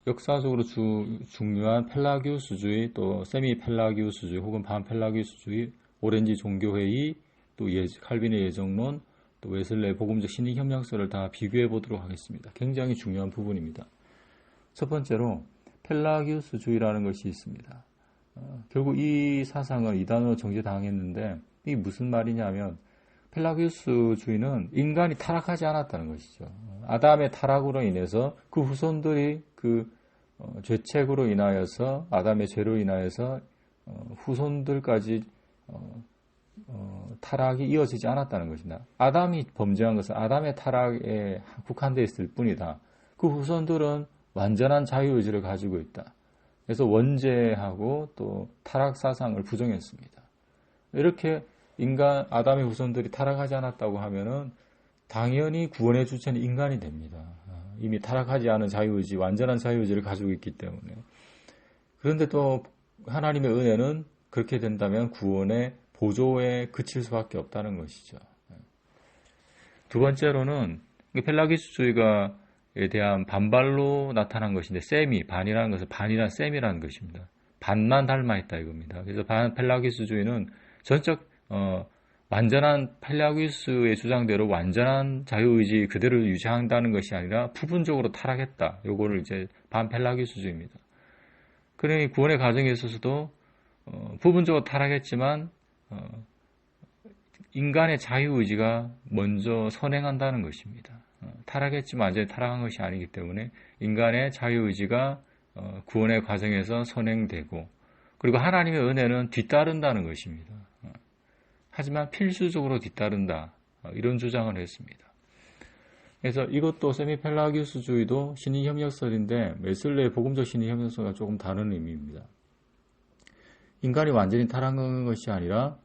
역사적으로 중요한 펠라기우스주의, 또 세미 펠라기우스주의 혹은 반펠라기우스주의, 오렌지 종교회의, 또 칼빈의 예정론, 또 웨슬레의 복음적 신익협력서를 다 비교해 보도록 하겠습니다. 굉장히 중요한 부분입니다. 첫 번째로 펠라기우스주의라는 것이 있습니다. 결국 이 사상은 이단으로 정죄당했는데 이게 무슨 말이냐면 펠라기우스주의는 인간이 타락하지 않았다는 것이죠. 아담의 타락으로 인해서 그 후손들이 그 죄책으로 인하여서 아담의 죄로 인하여서 후손들까지 타락이 이어지지 않았다는 것이다. 아담이 범죄한 것은 아담의 타락에 국한되어 있을 뿐이다. 그 후손들은 완전한 자유의지를 가지고 있다. 그래서 원죄하고 또 타락 사상을 부정했습니다. 이렇게 아담의 후손들이 타락하지 않았다고 하면은 당연히 구원의 주체는 인간이 됩니다. 이미 타락하지 않은 자유의지, 완전한 자유의지를 가지고 있기 때문에. 그런데 또 하나님의 은혜는 그렇게 된다면 구원의 보조에 그칠 수밖에 없다는 것이죠. 두 번째로는 펠라기스주의에 대한 반발로 나타난 것인데 반이라는 것은 반이란 셈이라는 것입니다. 반만 닮아있다 이겁니다. 그래서 펠라기스주의는 전적 완전한 펠라기우스의 주장대로 완전한 자유의지 그대로 유지한다는 것이 아니라 부분적으로 타락했다. 요거를 이제 반펠라기우스주의입니다. 그러니 구원의 과정에 있어서도 부분적으로 타락했지만 인간의 자유의지가 먼저 선행한다는 것입니다. 타락했지만 완전히 타락한 것이 아니기 때문에 인간의 자유의지가 구원의 과정에서 선행되고 그리고 하나님의 은혜는 뒤따른다는 것입니다. 하지만 필수적으로 뒤따른다. 이런 주장을 했습니다. 그래서 이것도 세미펠라기우스주의도 신의협력설인데 웨슬레의 복음적 신의협력설과 조금 다른 의미입니다. 인간이 완전히 타락한 것이 아니라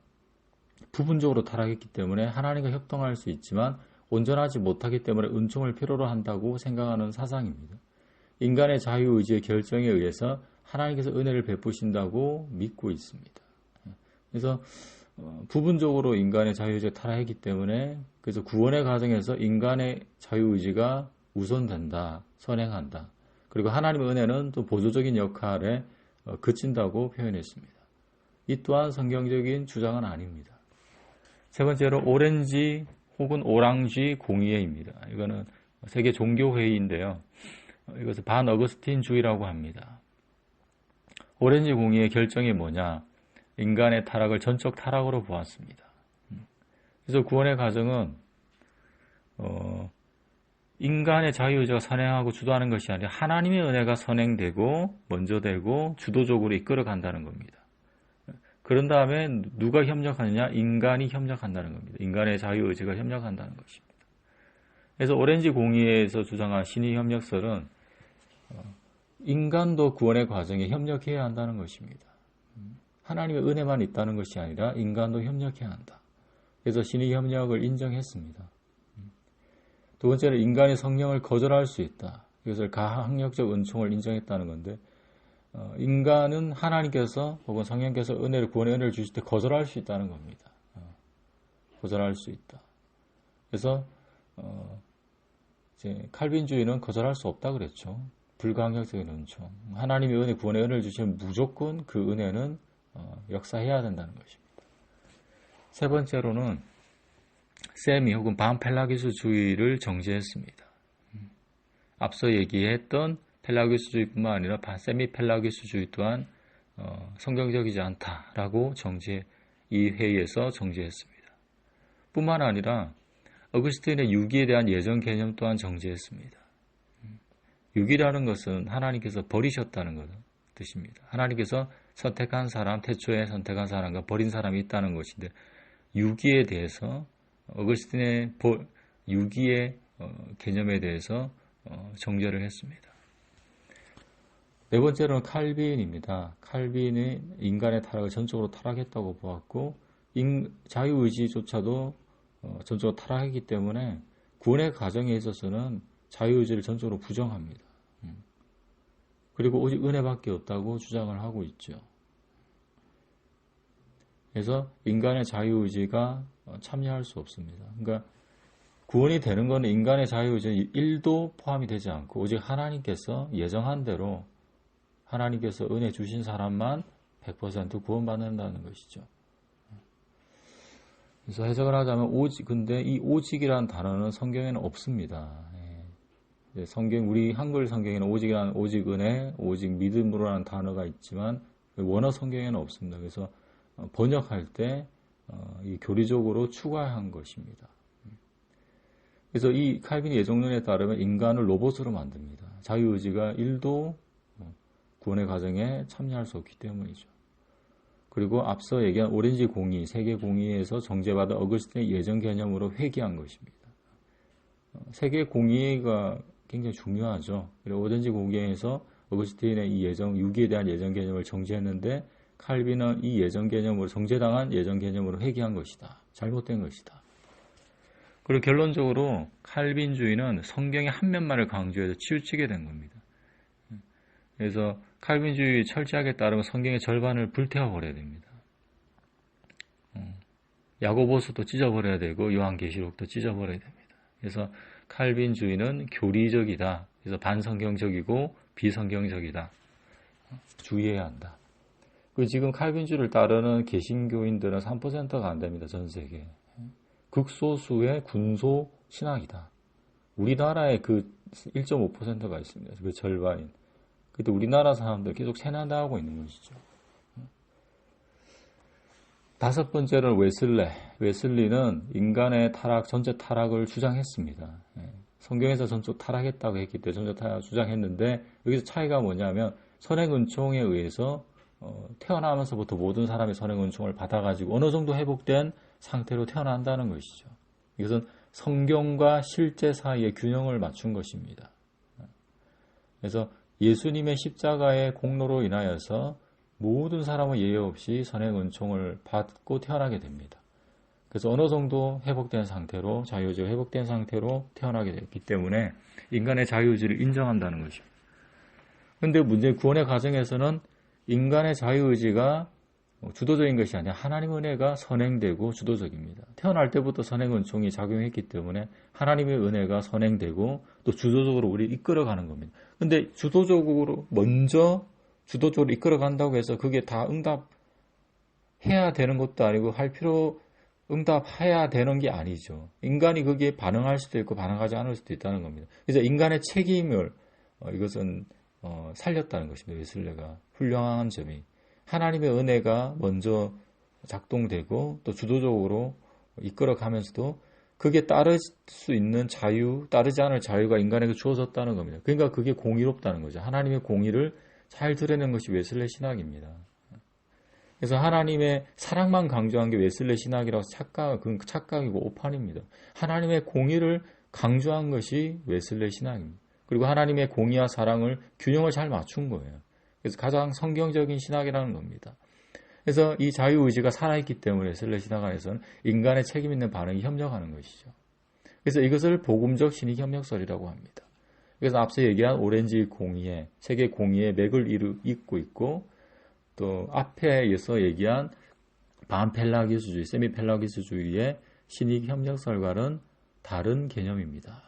부분적으로 타락했기 때문에 하나님과 협동할 수 있지만 온전하지 못하기 때문에 은총을 필요로 한다고 생각하는 사상입니다. 인간의 자유의지의 결정에 의해서 하나님께서 은혜를 베푸신다고 믿고 있습니다. 그래서 부분적으로 인간의 자유의지가 타락했기 때문에 그래서 구원의 과정에서 인간의 자유의지가 우선된다, 선행한다. 그리고 하나님의 은혜는 또 보조적인 역할에 그친다고 표현했습니다. 이 또한 성경적인 주장은 아닙니다. 세 번째로 오렌지 혹은 오랑쥐 공의회입니다. 이거는 세계 종교회의인데요. 이것을 반어거스틴주의라고 합니다. 오렌지 공의회 결정이 뭐냐? 인간의 타락을 전적 타락으로 보았습니다. 그래서 구원의 과정은 인간의 자유의지가 선행하고 주도하는 것이 아니라 하나님의 은혜가 선행되고 먼저 되고 주도적으로 이끌어간다는 겁니다. 그런 다음에 누가 협력하느냐? 인간이 협력한다는 겁니다. 인간의 자유의지가 협력한다는 것입니다. 그래서 오렌지 공의회에서 주장한 신의협력설은 인간도 구원의 과정에 협력해야 한다는 것입니다. 하나님의 은혜만 있다는 것이 아니라 인간도 협력해야 한다. 그래서 신의 협력을 인정했습니다. 두 번째는 인간의 성령을 거절할 수 있다. 이것을 가학력적 은총을 인정했다는 건데 인간은 하나님께서 혹은 성령께서 구원의 은혜를 주실 때 거절할 수 있다는 겁니다. 거절할 수 있다. 그래서 이제 칼빈주의는 거절할 수 없다 그랬죠. 불가항력적인 은총. 하나님의 은혜, 구원의 은혜를 주시면 무조건 그 은혜는 역사해야 된다는 것입니다. 세 번째로는 세미 혹은 반펠라기스주의를 정죄했습니다. 앞서 얘기했던 펠라기스주의뿐만 아니라 세미펠라기스주의 또한 성경적이지 않다라고 이 회의에서 정죄했습니다. 뿐만 아니라 어거스틴의 유기에 대한 예전 개념 또한 정죄했습니다. 유기라는 것은 하나님께서 버리셨다는 뜻입니다. 하나님께서 선택한 사람, 태초에 선택한 사람과 버린 사람이 있다는 것인데 유기에 대해서 어거스틴의 유기의 개념에 대해서 정죄를 했습니다. 네 번째로는 칼빈입니다. 칼빈이 인간의 타락을 전적으로 타락했다고 보았고 자유의지조차도 전적으로 타락했기 때문에 구원의 과정에 있어서는 자유의지를 전적으로 부정합니다. 그리고 오직 은혜밖에 없다고 주장을 하고 있죠. 그래서 인간의 자유의지가 참여할 수 없습니다. 그러니까 구원이 되는 것은 인간의 자유의지는 1도 포함이 되지 않고 오직 하나님께서 예정한 대로 하나님께서 은혜 주신 사람만 100% 구원받는다는 것이죠. 그래서 해석을 하자면 근데 이 오직이라는 단어는 성경에는 없습니다. 우리 한글 성경에는 오직이라는 오직 은혜, 오직 믿음으로라는 단어가 있지만 원어 성경에는 없습니다. 그래서 번역할 때 이 교리적으로 추가한 것입니다. 그래서 이 칼빈의 예정론에 따르면 인간을 로봇으로 만듭니다. 자유의지가 1도 구원의 과정에 참여할 수 없기 때문이죠. 그리고 앞서 얘기한 오렌지 공의, 세계 공의에서 정죄받은 어거스틴의 예정 개념으로 회귀한 것입니다. 세계 공의가 굉장히 중요하죠. 그리고 오렌지 공의에서 어거스틴의 이 예정, 유기에 대한 예정 개념을 정죄했는데 칼빈은 이 예정 개념으로 정죄당한 예정 개념으로 회귀한 것이다. 잘못된 것이다. 그리고 결론적으로 칼빈주의는 성경의 한 면만을 강조해서 치우치게 된 겁니다. 그래서 칼빈주의 철저하게 따르면 성경의 절반을 불태워버려야 됩니다. 야고보서도 찢어버려야 되고 요한계시록도 찢어버려야 됩니다. 그래서 칼빈주의는 교리적이다. 그래서 반성경적이고 비성경적이다. 주의해야 한다. 그리고 지금 칼빈주의를 따르는 개신교인들은 3%가 안 됩니다. 전 세계에. 극소수의 군소 신학이다. 우리나라에 그 1.5%가 있습니다. 그 절반인. 그때 우리나라 사람들 계속 세난당하고 있는 것이죠. 다섯 번째는 웨슬리는 인간의 타락, 전체 타락을 주장했습니다. 성경에서 전적 타락했다고 했기 때문에 전적 타락을 주장했는데 여기서 차이가 뭐냐면 선행은총에 의해서 태어나면서부터 모든 사람이 선행은총을 받아가지고 어느 정도 회복된 상태로 태어난다는 것이죠. 이것은 성경과 실제 사이의 균형을 맞춘 것입니다. 그래서 예수님의 십자가의 공로로 인하여서 모든 사람은 예외 없이 선행 은총을 받고 태어나게 됩니다. 그래서 어느 정도 회복된 상태로 자유의지가 회복된 상태로 태어나게 됐기 때문에 인간의 자유의지를 인정한다는 것입니다. 그런데 문제 구원의 과정에서는 인간의 자유의지가 주도적인 것이 아니라 하나님의 은혜가 선행되고 주도적입니다. 태어날 때부터 선행 은총이 작용했기 때문에 하나님의 은혜가 선행되고 또 주도적으로 우리 이끌어가는 겁니다. 근데 주도적으로 이끌어간다고 해서 그게 다 응답해야 되는 것도 아니고 응답해야 되는 게 아니죠. 인간이 거기에 반응할 수도 있고 반응하지 않을 수도 있다는 겁니다. 그래서 인간의 책임을 이것은 살렸다는 것입니다. 웨슬레가 훌륭한 점이. 하나님의 은혜가 먼저 작동되고 또 주도적으로 이끌어가면서도 그게 따를 수 있는 따르지 않을 자유가 인간에게 주어졌다는 겁니다. 그러니까 그게 공의롭다는 거죠. 하나님의 공의를 잘 드러낸 것이 웨슬레 신학입니다. 그래서 하나님의 사랑만 강조한 게 웨슬레 신학이라고 그건 착각이고 오판입니다. 하나님의 공의를 강조한 것이 웨슬레 신학입니다. 그리고 하나님의 공의와 사랑을 균형을 잘 맞춘 거예요. 그래서 가장 성경적인 신학이라는 겁니다. 그래서 이 자유의지가 살아있기 때문에 웨슬레 신학 안에서는 인간의 책임 있는 반응이 협력하는 것이죠. 그래서 이것을 복음적 신익 협력설이라고 합니다. 그래서 앞서 얘기한 오렌지 공의회, 세계 공의의 맥을 잇고 있고 또 앞에서 얘기한 반펠라기스주의, 세미펠라기스주의의 신익 협력설과는 다른 개념입니다.